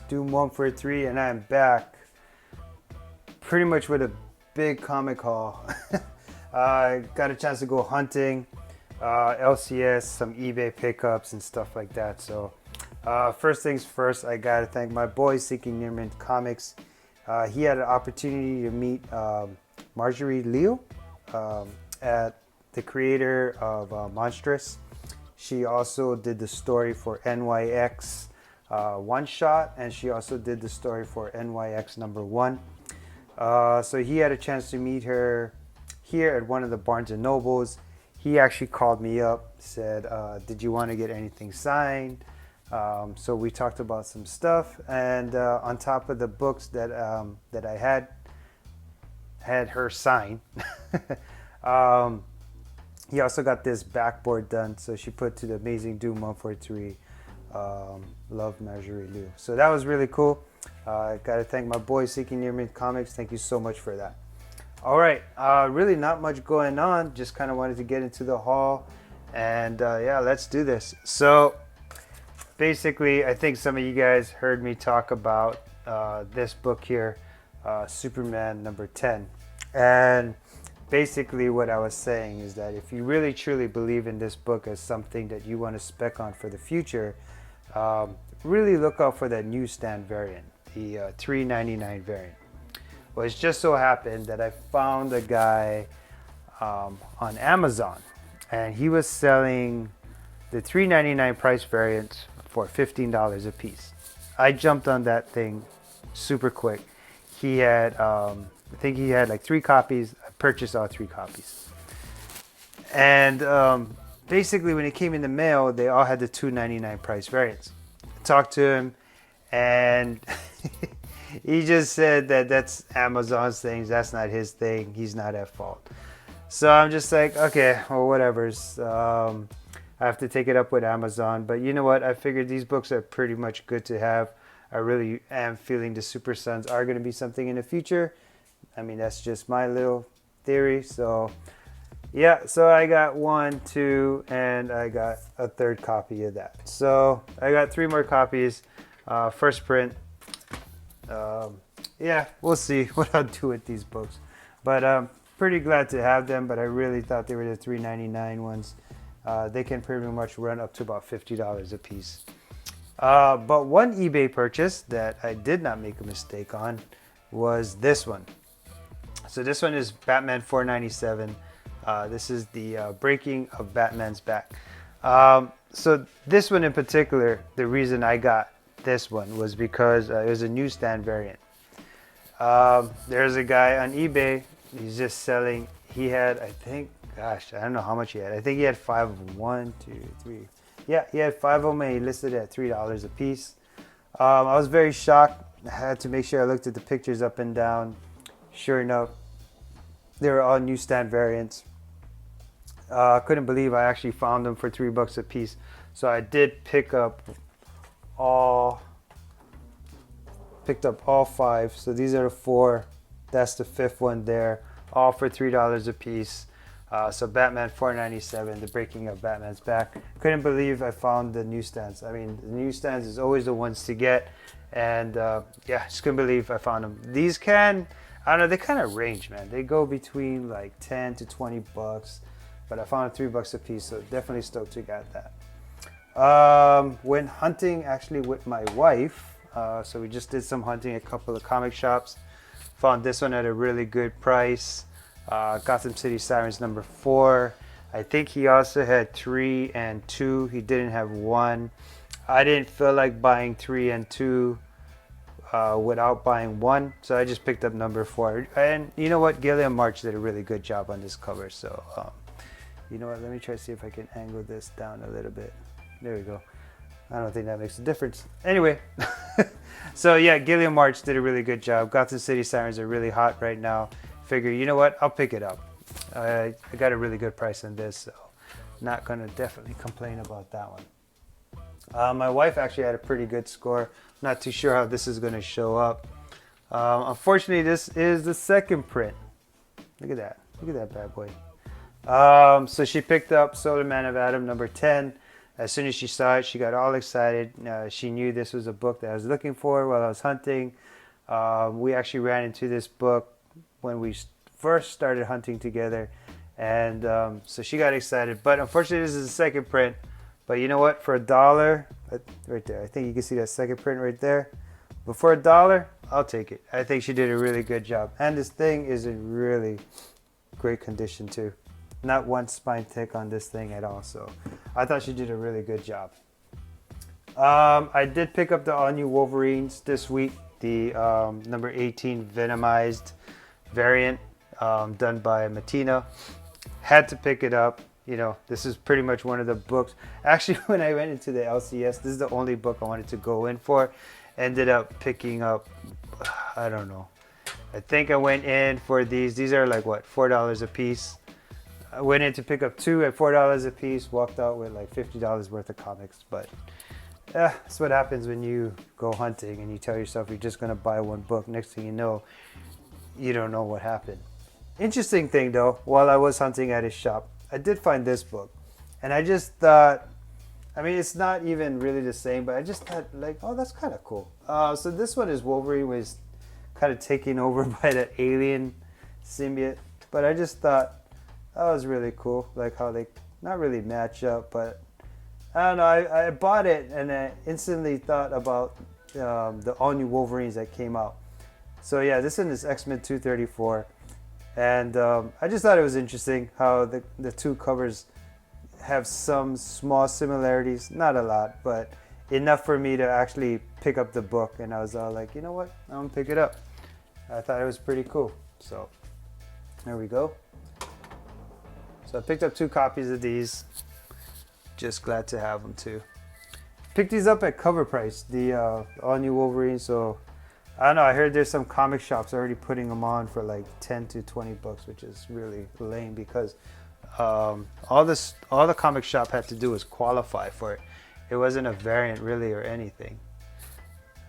Doom 143, and I'm back pretty much with a big comic haul. I got a chance to go hunting, LCS, some eBay pickups and stuff like that. So first things first, I gotta thank my boy Seeking Near Mint Comics. He had an opportunity to meet Marjorie Liu, at the creator of Monstrous. She also did the story for NYX One Shot, and she also did the story for NYX #1. So he had a chance to meet her here at one of the Barnes and Nobles. He actually called me up, said, did you want to get anything signed? So we talked about some stuff, and on top of the books that I had her sign, he also got this backboard done. So she put to the Amazing Doom 143, Love Marjorie Liu. So that was really cool. I got to thank my boy Seeking Near Mint Comics. Thank you so much for that. All right, really not much going on. Just kind of wanted to get into the haul, and yeah, let's do this. So basically, I think some of you guys heard me talk about this book here, Superman #10. And basically what I was saying is that if you really truly believe in this book as something that you want to spec on for the future, really look out for that newsstand variant, the $3.99 variant. Well, it's just so happened that I found a guy on Amazon, and he was selling the $3.99 price variant for $15 a piece. I jumped on that thing super quick. He had, I think he had like 3 copies. I purchased all 3 copies. And basically when it came in the mail, they all had the $2.99 price variants. I talked to him, and he just said that that's Amazon's thing. That's not his thing. He's not at fault. So I'm just like, okay, well, whatever's. I have to take it up with Amazon. But you know what? I figured these books are pretty much good to have. I really am feeling the Super Sons are going to be something in the future. I mean, that's just my little theory. So yeah, so I got 1, 2, and I got a 3rd copy of that. So I got 3 more copies. First print. Yeah, we'll see what I'll do with these books. But I'm pretty glad to have them, but I really thought they were the $3.99 ones. They can pretty much run up to about $50 a piece. But one eBay purchase that I did not make a mistake on was this one. So this one is Batman 497. This is the Breaking of Batman's Back. So this one in particular, the reason I got this one was because it was a newsstand variant. There's a guy on eBay. He's just selling. He had, I think, gosh, I don't know how much he had. I think he had 5 of them. 1, 2, 3. Yeah, he had 5 of them, and he listed it at $3 a piece. I was very shocked. I had to make sure I looked at the pictures up and down. Sure enough, they were all newsstand variants. I couldn't believe I actually found them for $3 a piece. So I did pick up all 5. So these are the 4. That's the 5th one there. All for $3 a piece. So Batman 497, the Breaking of Batman's Back. Couldn't believe I found the newsstands. I mean, the newsstands is always the ones to get. And yeah, just couldn't believe I found them. These I don't know, they kind of range, man. They go between like 10 to 20 bucks. But I found it $3 a piece, so definitely stoked to get that. Went hunting actually with my wife. So we just did some hunting at a couple of comic shops. Found this one at a really good price. Gotham City Sirens #4. I think he also had 3 and 2. He didn't have 1. I didn't feel like buying 3 and 2 without buying 1, so I just picked up #4. And you know what? Gilliam March did a really good job on this cover. So you know what? Let me try to see if I can angle this down a little bit. There we go. I don't think that makes a difference. Anyway, so yeah, Gilliam March did a really good job. Gotham City Sirens are really hot right now. Figure, you know what? I'll pick it up. I got a really good price on this, so not gonna definitely complain about that one. My wife actually had a pretty good score. Not too sure how this is gonna show up. Unfortunately, this is the 2nd print. Look at that. Look at that bad boy. So she picked up Solar Man of Adam #10. As soon as she saw it, she got all excited. She knew this was a book that I was looking for while I was hunting. We actually ran into this book when we first started hunting together, and so she got excited. But unfortunately, this is the second print. But you know what? For $1, right there, I think you can see that second print right there. But for $1, I'll take it. I think she did a really good job. And this thing is in really great condition too. Not one spine tick on this thing at all. So I thought she did a really good job. I did pick up the all new Wolverines this week. The number 18 venomized variant done by Matina. Had to pick it up. You know, this is pretty much one of the books. Actually, when I went into the LCS, this is the only book I wanted to go in for. Ended up picking up, I don't know. I think I went in for these. These are like what, $4 a piece. I went in to pick up 2 at $4 a piece. Walked out with like $50 worth of comics. But that's what happens when you go hunting and you tell yourself you're just gonna buy one book. Next thing you know, you don't know what happened. Interesting thing though, while I was hunting at his shop, I did find this book, and I just thought, I mean, it's not even really the same, but I just thought like, oh, that's kind of cool. So this one is Wolverine was kind of taken over by the alien symbiote, but I just thought that was really cool, like how they not really match up, but I don't know, I bought it and I instantly thought about the all new Wolverines that came out. So yeah, this one is X-Men 234. And I just thought it was interesting how the two covers have some small similarities, not a lot, but enough for me to actually pick up the book. And I was all like, you know what, I'm gonna pick it up. I thought it was pretty cool. So there we go. So I picked up 2 copies of these. Just glad to have them too. Picked these up at cover price, the all new Wolverine. So I don't know, I heard there's some comic shops already putting them on for like 10 to 20 bucks, which is really lame because all the comic shop had to do was qualify for it. It wasn't a variant really or anything.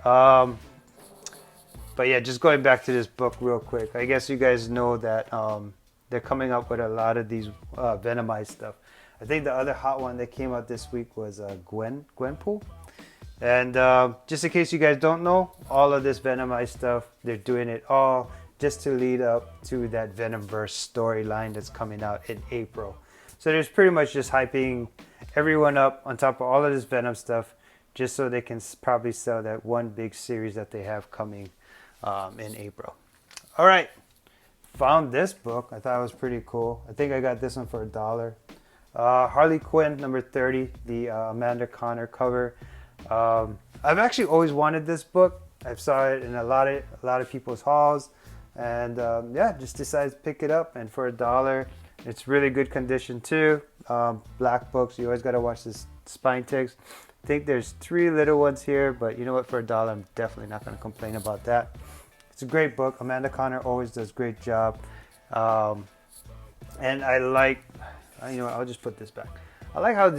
But yeah, just going back to this book real quick. I guess you guys know that they're coming up with a lot of these venomized stuff. I think the other hot one that came out this week was Gwenpool. And just in case you guys don't know, all of this Venomized stuff, they're doing it all just to lead up to that Venomverse storyline that's coming out in April. So there's pretty much just hyping everyone up on top of all of this Venom stuff, just so they can probably sell that one big series that they have coming in April. All right, found this book. I thought it was pretty cool. I think I got this one for $1. Harley Quinn number 30, the Amanda Conner cover. I've actually always wanted this book. I saw it in a lot of people's hauls, and yeah, just decided to pick it up. And for $1, it's really good condition too. Black books, you always got to watch this spine ticks. I think there's 3 little ones here, but you know what? For $1, I'm definitely not going to complain about that. It's a great book. Amanda Conner always does a great job, and I like. You know what? I'll just put this back. I like how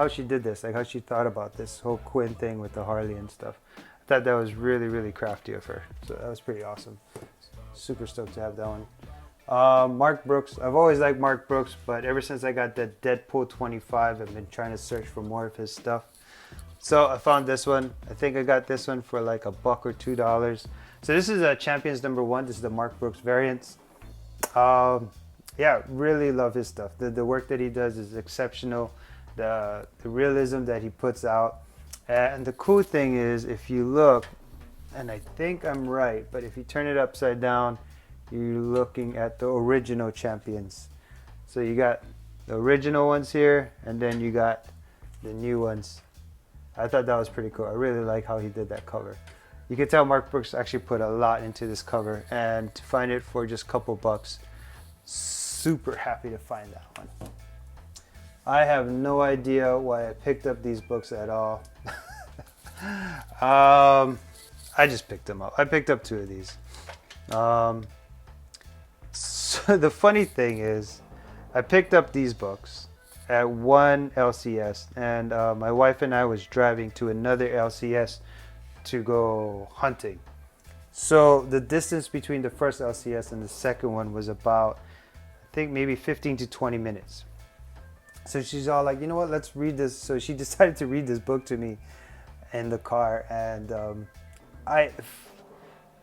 she did this, like how she thought about this whole Quinn thing with the Harley and stuff. I thought that was really, really crafty of her. So that was pretty awesome. Super stoked to have that one. Mark Brooks. I've always liked Mark Brooks, but ever since I got that Deadpool 25, I've been trying to search for more of his stuff. So I found this one. I think I got this one for like $1 or $2. So this is a Champions number 1. This is the Mark Brooks variants. Yeah, really love his stuff. The work that he does is exceptional. The realism that he puts out. And the cool thing is, if you look, and I think I'm right, but if you turn it upside down, you're looking at the original Champions. So you got the original ones here, and then you got the new ones. I thought that was pretty cool. I really like how he did that cover. You can tell Mark Brooks actually put a lot into this cover, and to find it for just a couple bucks, super happy to find that one. I have no idea why I picked up these books at all. I just picked them up. I picked up 2 of these. So the funny thing is, I picked up these books at one LCS, and my wife and I was driving to another LCS to go hunting. So the distance between the first LCS and the second one was about, I think maybe 15 to 20 minutes. So she's all like, you know what, let's read this. So she decided to read this book to me in the car, and I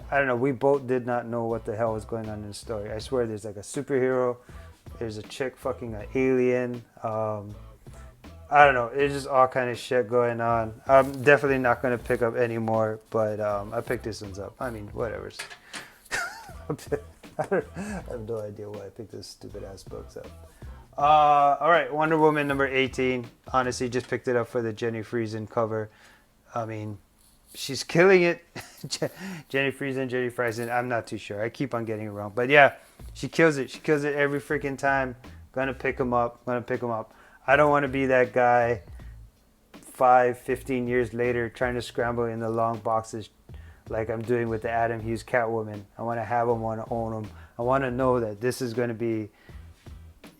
don't know. We both did not know what the hell was going on in the story. I swear, there's like a superhero. There's a chick fucking an alien. I don't know. It's just all kind of shit going on. I'm definitely not going to pick up any more, but I picked this ones up. I mean, whatever. I have no idea why I picked this stupid ass books up. All right, Wonder Woman number 18. Honestly, just picked it up for the Jenny Friesen cover. I mean, she's killing it. Jenny Friesen. I'm not too sure. I keep on getting it wrong, but yeah, she kills it. She kills it every freaking time. Gonna pick him up. I don't want to be that guy 15 years later trying to scramble in the long boxes like I'm doing with the Adam Hughes Catwoman. I want to have them, want to own them. I want to know that this is going to be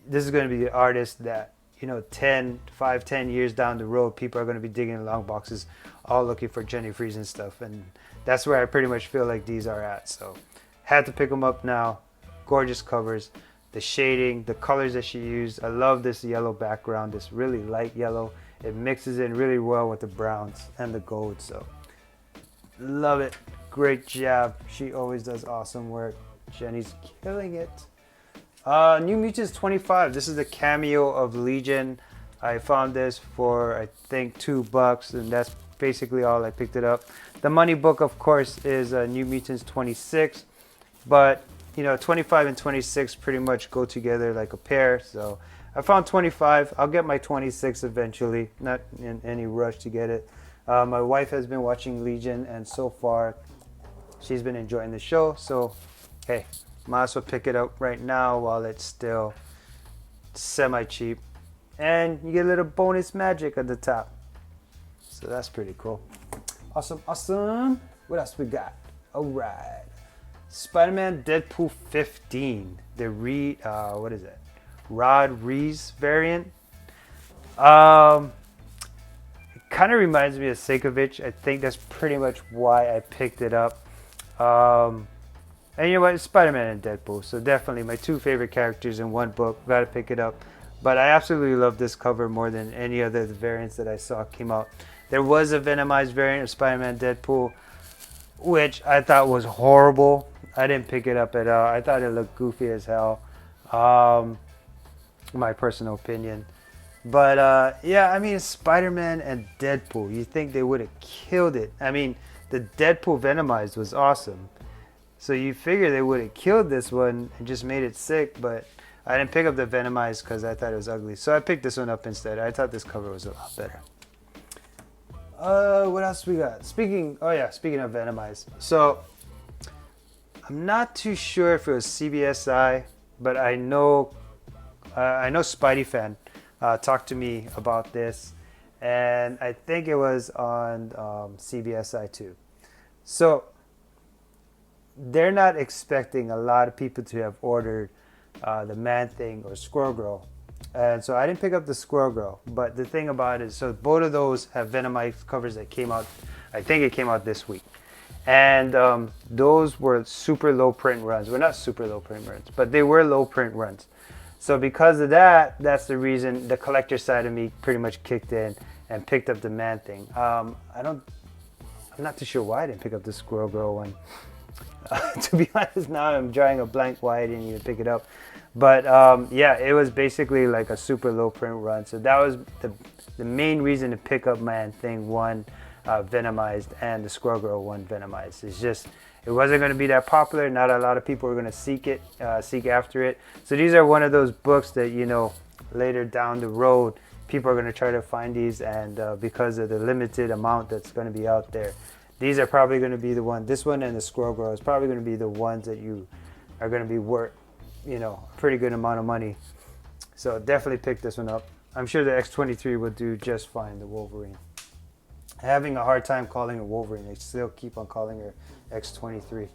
the artist that, you know, 10 years down the road, people are going to be digging in long boxes all looking for Jenny Friesen stuff. And that's where I pretty much feel like these are at. So had to pick them up now. Gorgeous covers. The shading, the colors that she used. I love this yellow background, this really light yellow. It mixes in really well with the browns and the gold. So love it. Great job. She always does awesome work. Jenny's killing it. New Mutants 25. This is the cameo of Legion. I found this for, I think, $2, and that's basically all I picked it up. The money book, of course, is New Mutants 26, but you know, 25 and 26 pretty much go together like a pair. So I found 25. I'll get my 26 eventually. Not in any rush to get it. My wife has been watching Legion, and so far she's been enjoying the show. So hey, might as well pick it up right now while it's still semi-cheap. And you get a little bonus magic at the top. So that's pretty cool. Awesome. What else we got? All right. Spider-Man Deadpool 15. The what is it? Rod Reese variant. It kind of reminds me of Sekovich. I think that's pretty much why I picked it up. And you know what? It's Spider-Man and Deadpool. So definitely my two favorite characters in one book. Gotta pick it up. But I absolutely love this cover more than any other variants that I saw came out. There was a Venomized variant of Spider-Man Deadpool, which I thought was horrible. I didn't pick it up at all. I thought it looked goofy as hell. My personal opinion. But yeah, I mean, Spider-Man and Deadpool. You think they would have killed it. I mean, the Deadpool Venomized was awesome. So you figure they would have killed this one and just made it sick. But I didn't pick up the Venomized because I thought it was ugly. So I picked this one up instead. I thought this cover was a lot better. What else we got? Speaking of Venomized. So I'm not too sure if it was CBSI, but I know Spidey Fan talked to me about this, and I think it was on CBSI too. So they're not expecting a lot of people to have ordered the Man-Thing or Squirrel Girl. And so I didn't pick up the Squirrel Girl, but the thing about it is, so both of those have Venomized covers that came out, I think it came out this week. And those were super low print runs. Well, not super low print runs, but they were low print runs. So because of that, that's the reason the collector side of me pretty much kicked in and picked up the Man-Thing. I'm not too sure why I didn't pick up the Squirrel Girl one. To be honest, now I'm drawing a blank why I didn't even pick it up. But yeah, it was basically like a super low print run. So that was the main reason to pick up Man-Thing 1 Venomized and the Squirrel Girl 1 Venomized. It's just, it wasn't going to be that popular. Not a lot of people were going to seek after it. So these are one of those books that, you know, later down the road, people are going to try to find these, and because of the limited amount that's going to be out there, these are probably going to be the one. This one and the Squirrel Girl is probably going to be the ones that you are going to be worth, you know, a pretty good amount of money. So definitely pick this one up. I'm sure the X-23 will do just fine, the Wolverine. Having a hard time calling her Wolverine. They still keep on calling her X-23.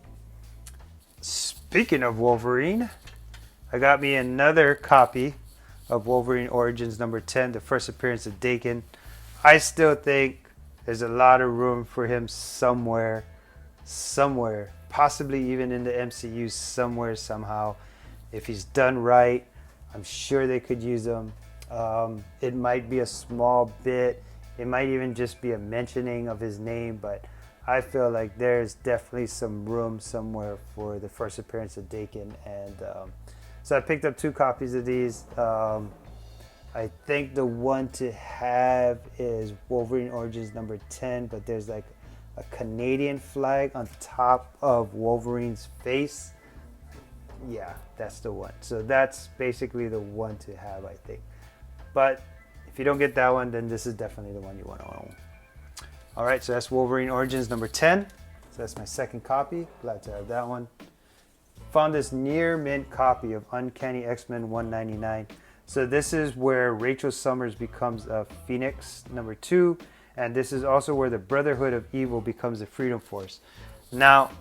Speaking of Wolverine, I got me another copy of Wolverine Origins number 10, the first appearance of Daken. I still think there's a lot of room for him somewhere, possibly even in the MCU somewhere, somehow. If he's done right, I'm sure they could use him. It might be a small bit. It might even just be a mentioning of his name, but I feel like there's definitely some room somewhere for the first appearance of Dakin. And so I picked up 2 copies of these. I think the one to have is Wolverine Origins number 10, but there's like a Canadian flag on top of Wolverine's face. Yeah, that's the one. So that's basically the one to have, I think. But if you don't get that one, then this is definitely the one you want to own. All right, so that's Wolverine Origins number 10. So that's my second copy. Glad to have that one. Found this near mint copy of Uncanny X-Men 199. So this is where Rachel Summers becomes a Phoenix number 2. And this is also where the Brotherhood of Evil becomes the Freedom Force. Now,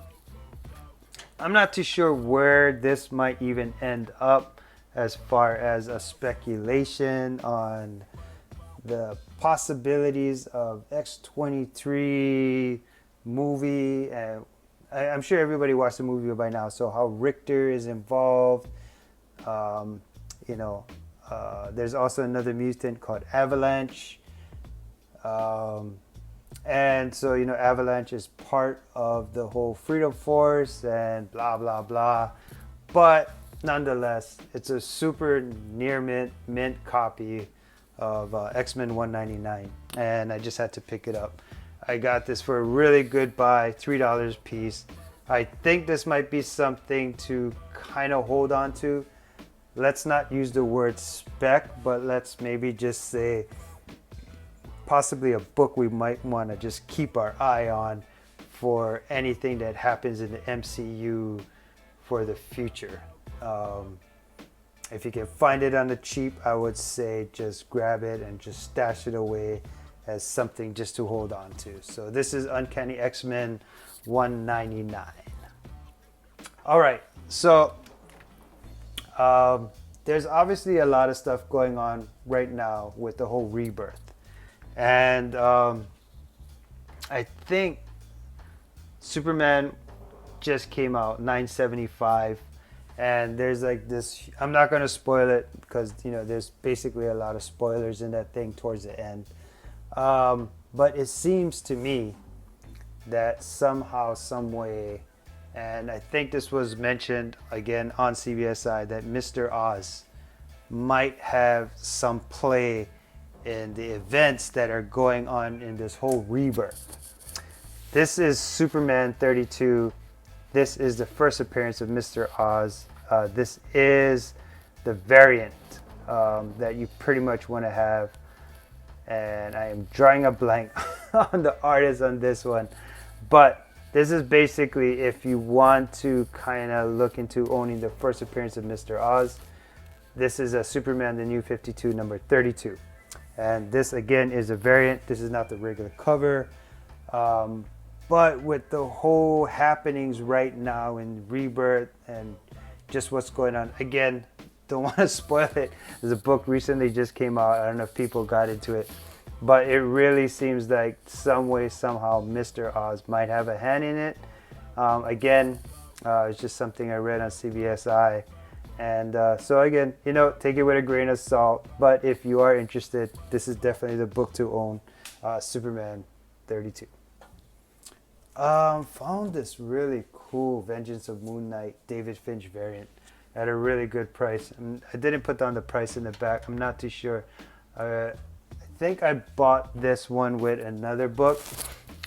I'm not too sure where this might even end up as far as a speculation on the possibilities of X-23 movie. And I'm sure everybody watched the movie by now, so how Richter is involved. There's also another mutant called Avalanche. And so, Avalanche is part of the whole Freedom Force and blah, blah, blah. But nonetheless, it's a super near mint copy of X-Men 199. And I just had to pick it up. I got this for a really good buy, $3 a piece. I think this might be something to kind of hold on to. Let's not use the word spec, but let's maybe just say possibly a book we might want to just keep our eye on for anything that happens in the MCU for the future. If you can find it on the cheap, I would say just grab it and just stash it away as something just to hold on to. So this is Uncanny X-Men 199. All right, so there's obviously a lot of stuff going on right now with the whole rebirth. And I think Superman just came out, 975. And there's like this, I'm not going to spoil it because, there's basically a lot of spoilers in that thing towards the end. But it seems to me that somehow, some way, and I think this was mentioned again on CBSI, that Mr. Oz might have some play in the events that are going on in this whole rebirth. This is Superman 32. This is the first appearance of Mr. Oz. This is the variant that you pretty much want to have. And I am drawing a blank on the artist on this one. But this is basically if you want to kind of look into owning the first appearance of Mr. Oz. This is a Superman the New 52 number 32. And this again is a variant. This is not the regular cover. But with the whole happenings right now in Rebirth and just what's going on, again, don't want to spoil it. There's a book recently just came out. I don't know if people got into it. But it really seems like some way, somehow, Mr. Oz might have a hand in it. It's just something I read on CBSI. And so again, take it with a grain of salt. But if you are interested, this is definitely the book to own, Superman 32. Found this really cool Vengeance of Moon Knight David Finch variant at a really good price. I didn't put down the price in the back. I'm not too sure. I think I bought this one with another book,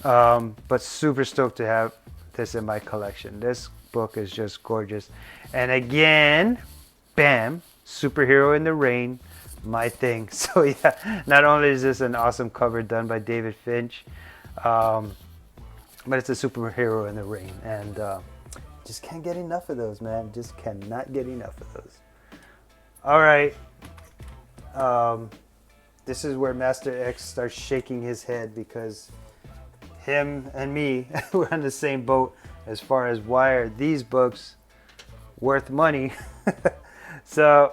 but super stoked to have this in my collection. This book is just gorgeous. And again, bam, superhero in the rain, my thing. So yeah, not only is this an awesome cover done by David Finch, but it's a superhero in the rain. And just can't get enough of those, man. Just cannot get enough of those. All right. This is where Master X starts shaking his head because him and me, we're on the same boat as far as why are these books worth money. So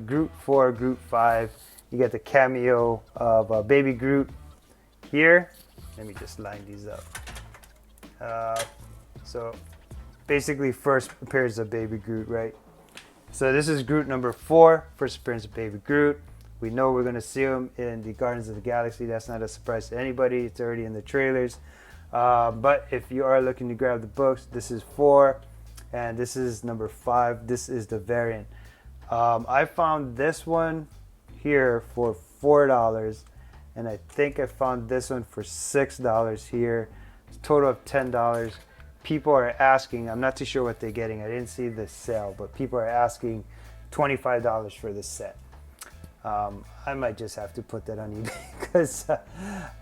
Groot 4, Groot 5, you get the cameo of Baby Groot here. Let me just line these up. So basically first appearance of Baby Groot, right? So this is Groot number 4, first appearance of Baby Groot. We know we're going to see him in the Guardians of the Galaxy. That's not a surprise to anybody. It's already in the trailers. But if you are looking to grab the books, this is 4, and this is number 5. This is the variant. I found this one here for $4, and I think I found this one for $6 here. It's a total of $10. People are asking, I'm not too sure what they're getting. I didn't see the sale, but people are asking $25 for this set. I might just have to put that on eBay because,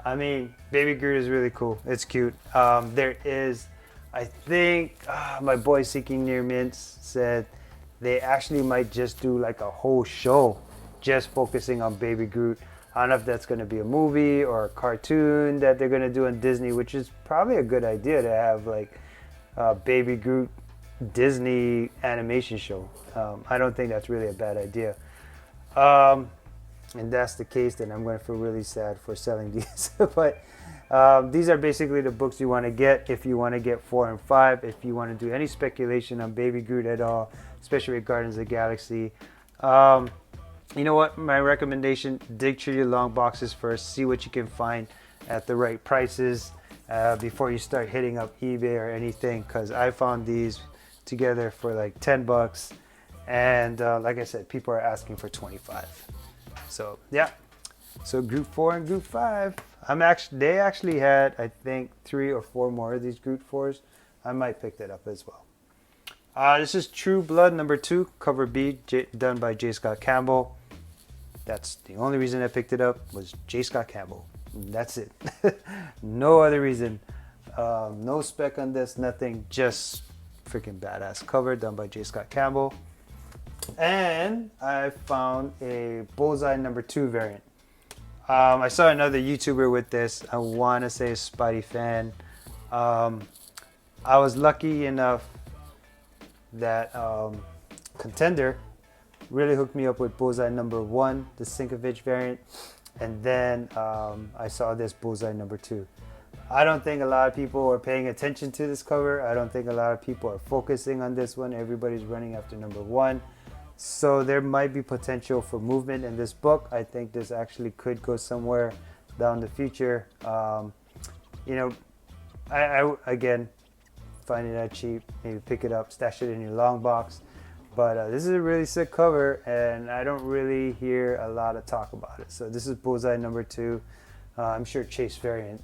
I mean, Baby Groot is really cool. It's cute. There is, I think, my boy Seeking Near Mints said they actually might just do like a whole show just focusing on Baby Groot. I don't know if that's going to be a movie or a cartoon that they're going to do on Disney, which is probably a good idea to have like a Baby Groot Disney animation show. I don't think that's really a bad idea. And that's the case, then I'm going to feel really sad for selling these. But these are basically the books you want to get if you want to get 4 and 5. If you want to do any speculation on Baby Groot at all, especially with Guardians of the Galaxy. You know what? My recommendation, dig through your long boxes first. See what you can find at the right prices before you start hitting up eBay or anything. Because I found these together for like $10. And like I said, people are asking for 25. So yeah, so Group 4 and Group 5. They actually had, I think, 3 or 4 more of these Group 4s. I might pick that up as well. This is True Blood number 2, cover B, done by J. Scott Campbell. That's the only reason I picked it up, was J. Scott Campbell. That's it. No other reason. No spec on this, nothing. Just freaking badass cover done by J. Scott Campbell. And I found a Bullseye number 2 variant. I saw another YouTuber with this. I want to say a Spidey fan. I was lucky enough that Contender really hooked me up with Bullseye number 1, the Sinkovich variant. And then I saw this Bullseye number 2. I don't think a lot of people are paying attention to this cover. I don't think a lot of people are focusing on this one. Everybody's running after number 1. So there might be potential for movement in this book. I think this actually could go somewhere down the future. You know, I again, finding that cheap, maybe pick it up, stash it in your long box. But this is a really sick cover, and I don't really hear a lot of talk about it. So this is Bullseye number 2. I'm sure Chase variant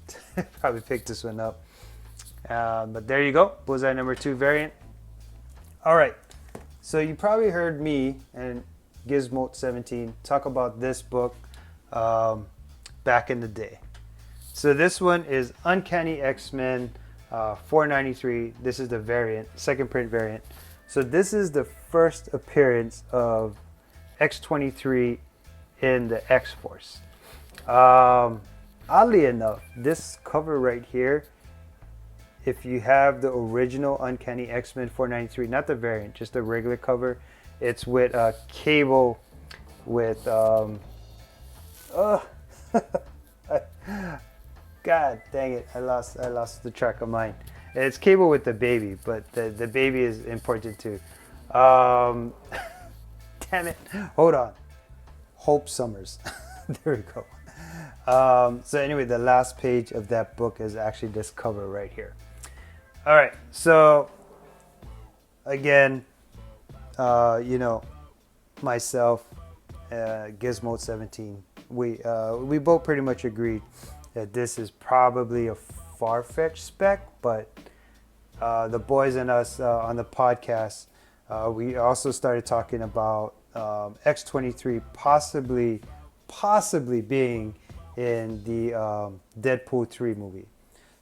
probably picked this one up. But there you go, Bullseye number 2 variant. All right. So you probably heard me and Gizmo17 talk about this book back in the day. So this one is Uncanny X-Men $4.93. This is the variant, second print variant. So this is the first appearance of X-23 in the X-Force. Oddly enough, this cover right here, if you have the original Uncanny X-Men $4.93, not the variant, just the regular cover, it's with Cable with God dang it, I lost the track of mine. It's Cable with the baby, but the baby is important too. Damn it, hold on. Hope Summers. There we go. So anyway, the last page of that book is actually this cover right here. All right, so again, you know, myself, Gizmo17, we both pretty much agreed that this is probably a far-fetched spec, but the boys and us on the podcast, we also started talking about X-23 possibly being in the Deadpool 3 movie.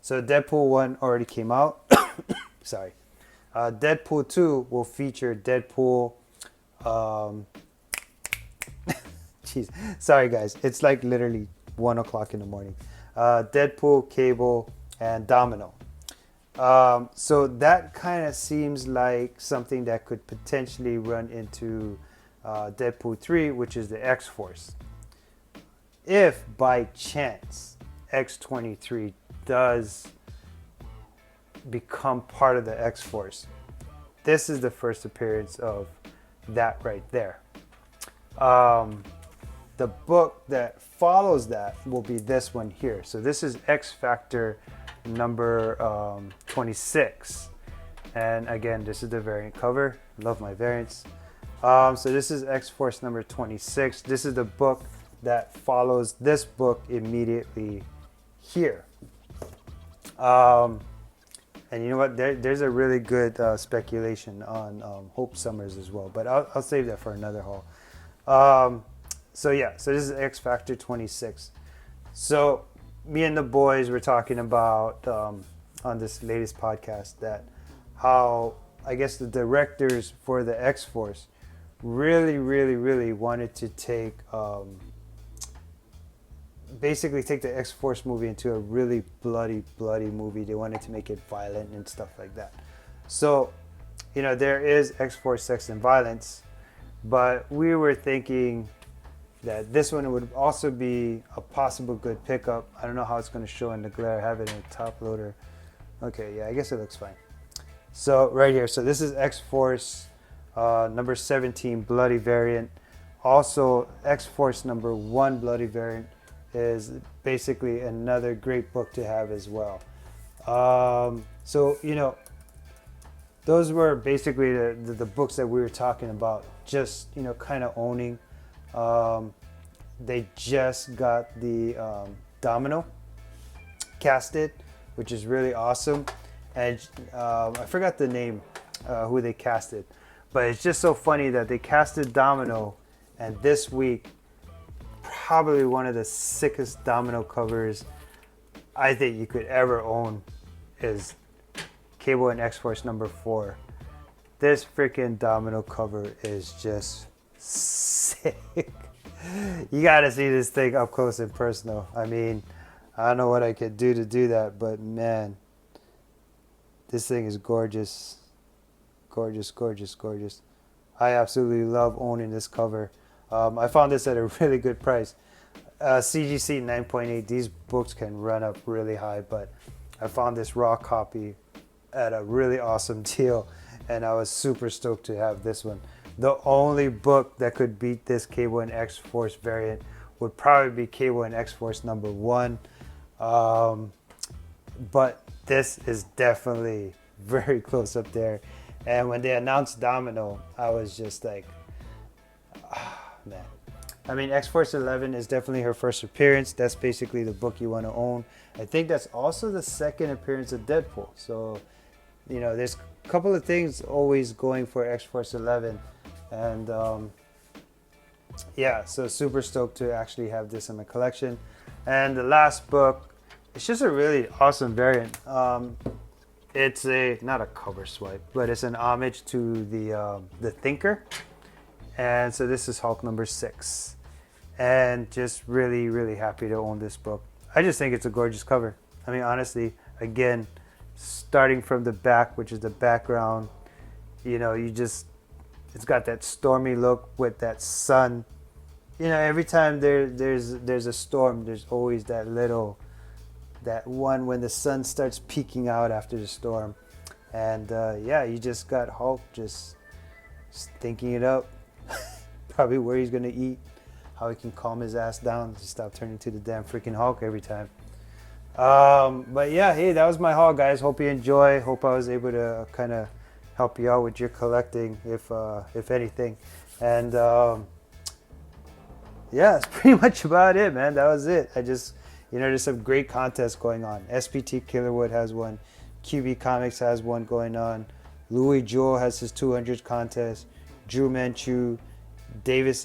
So Deadpool 1 already came out. Sorry. Deadpool 2 will feature Deadpool. Jeez. Sorry, guys. It's like literally 1 o'clock in the morning. Deadpool, Cable, and Domino. So that kind of seems like something that could potentially run into Deadpool 3, which is the X-Force. If by chance X-23 does become part of the X-Force, this is the first appearance of that right there. The book that follows that will be this one here. So this is X Factor number 26. And again, this is the variant cover. Love my variants. So this is X-Force number 26. This is the book that follows this book immediately here. And you know what? There's a really good speculation on Hope Summers as well. But I'll save that for another haul. So yeah, so this is X Factor 26. So me and the boys were talking about on this latest podcast that how I guess the directors for the X-Force really wanted to take basically take the X-Force movie into a really bloody movie. They wanted to make it violent and stuff like that. So, you know, there is X-Force Sex and Violence, but we were thinking that this one would also be a possible good pickup. I don't know how it's going to show in the glare. I have it in the top loader. Okay, yeah, I guess it looks fine. So right here, so this is X-Force number 17 bloody variant. Also X-Force number 1 bloody variant is basically another great book to have as well. So, you know, those were basically the books that we were talking about, just, you know, kind of owning. They just got the Domino casted, which is really awesome. And I forgot the name, who they casted, but it's just so funny that they casted Domino, and this week, probably one of the sickest Domino covers I think you could ever own is Cable and X-Force number 4. This freaking Domino cover is just sick. You gotta see this thing up close and personal. I mean, I don't know what I could do to do that, but man, this thing is gorgeous. Gorgeous. I absolutely love owning this cover. I found this at a really good price. CGC 9.8, these books can run up really high, but I found this raw copy at a really awesome deal, and I was super stoked to have this one. The only book that could beat this Cable and X-Force variant would probably be Cable and X-Force number 1. But this is definitely very close up there. And when they announced Domino, I was just like, man. I mean, X-Force 11 is definitely her first appearance. That's basically the book you want to own. I think that's also the second appearance of Deadpool. So, you know, there's a couple of things always going for X-Force 11. And yeah, so super stoked to actually have this in my collection. And the last book, it's just a really awesome variant. It's not a cover swipe, but it's an homage to the Thinker. And so this is Hulk number 6. And just really happy to own this book. I just think it's a gorgeous cover. I mean, honestly, again, starting from the back, which is the background, you know, it's got that stormy look with that sun. You know, every time there's a storm, there's always that one when the sun starts peeking out after the storm. And yeah, you just got Hulk just thinking it up. Probably where he's gonna eat, how he can calm his ass down, just stop turning to the damn freaking Hulk every time. But yeah, hey, that was my haul, guys. Hope you enjoy. Hope I was able to kind of help you out with your collecting, if anything. And yeah, that's pretty much about it, man. That was it. You know, there's some great contests going on. SPT Killerwood has one. QB Comics has one going on. Louie Jewell has his 200 contest. Drumanchu, Davis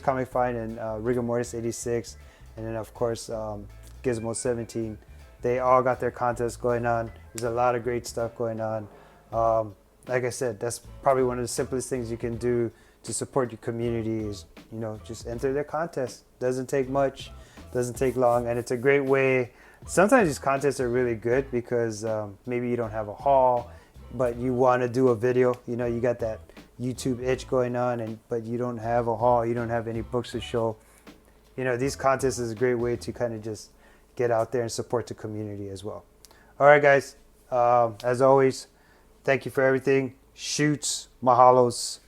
Comic Find, and Rigor Mortis 86, and then of course Gizmo 17. They all got their contests going on. There's a lot of great stuff going on. Like I said, that's probably one of the simplest things you can do to support your community is, you know, just enter their contest. Doesn't take much, doesn't take long, and it's a great way. Sometimes these contests are really good because maybe you don't have a haul, but you want to do a video. You know, you got that YouTube itch going on, but you don't have a haul, you don't have any books to show. You know, these contests is a great way to kind of just get out there and support the community as well. All right, guys. As always, thank you for everything. Shoots, mahalos.